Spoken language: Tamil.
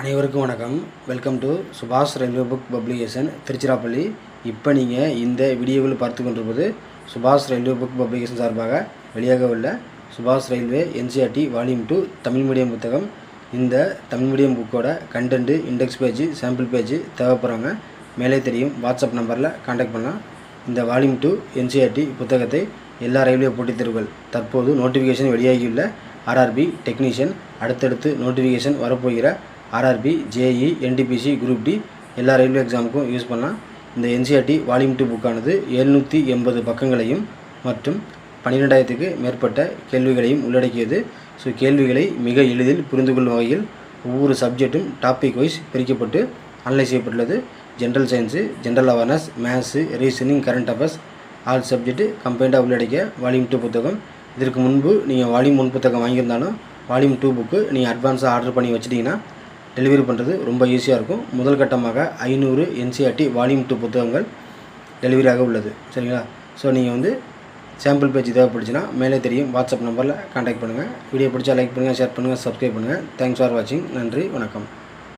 அனைவருக்கும் வணக்கம். வெல்கம் டு சுபாஷ் ரயில்வே புக் பப்ளிகேஷன் திருச்சிராப்பள்ளி. இப்போ நீங்கள் இந்த வீடியோவில் பார்த்து கொண்டிருப்பது சுபாஷ் ரயில்வே புக் பப்ளிகேஷன் சார்பாக வெளியாக உள்ள சுபாஷ் railway NCERT volume 2 Tamil medium புத்தகம். இந்த தமிழ் மீடியம் புக்கோட content, index page, sample page தேவைப்படுறவங்க மேலே தெரியும் வாட்ஸ்அப் நம்பரில் கான்டாக்ட் பண்ணலாம். இந்த வால்யூம் 2 என்சிஆர்டி புத்தகத்தை எல்லா ரயில்வே போட்டித் தேர்வுகள் தற்போது நோட்டிஃபிகேஷன் வெளியாகியுள்ள ஆர்ஆர்பி டெக்னீஷியன், அடுத்தடுத்து நோட்டிஃபிகேஷன் வரப்போகிற RRB, JE, NTPC, group D எல்லா ரயில்வே எக்ஸாமுக்கும் யூஸ் பண்ணலாம். இந்த என்சிஆர்டி வால்யூம் 2 புக்கானது 780 பக்கங்களையும் மற்றும் 12,000க்கு மேற்பட்ட கேள்விகளையும் உள்ளடக்கியது. ஸோ கேள்விகளை மிக எளிதில் புரிந்து கொள்ளும் வகையில் ஒவ்வொரு சப்ஜெக்டும் டாபிக் வைஸ் பிரிக்கப்பட்டு அனலைஸ் செய்யப்பட்டுள்ளது. General science, general awareness, maths, reasoning, current affairs all subject கம்பைண்டாக உள்ளடக்கிய வால்யூம் 2 புத்தகம். இதற்கு முன்பு நீங்கள் வால்யூம் 1 புத்தகம் வாங்கியிருந்தாலும் வால்யூம் 2 புக்கு நீங்கள் அட்வான்ஸாக ஆர்டர் பண்ணி வச்சிட்டிங்கன்னா டெலிவரி பண்ணுறது ரொம்ப ஈஸியாக இருக்கும். முதல் கட்டமாக 500 என்சிஆர்டி வால்யூம் 2 புத்தகங்கள் டெலிவரியாக உள்ளது. சரிங்களா? ஸோ நீங்கள் சாம்பிள் பேஜ் தேவைப்படுச்சுன்னா மேலே தெரியும் வாட்ஸ்அப் நம்பரில் கான்டாக்ட் பண்ணுங்கள். வீடியோ பிடிச்சா லைக் பண்ணுங்கள், ஷேர் பண்ணுங்கள், சப்ஸ்கிரைப் பண்ணுங்கள். தேங்க்ஸ் ஃபார் வாட்சிங். நன்றி, வணக்கம்.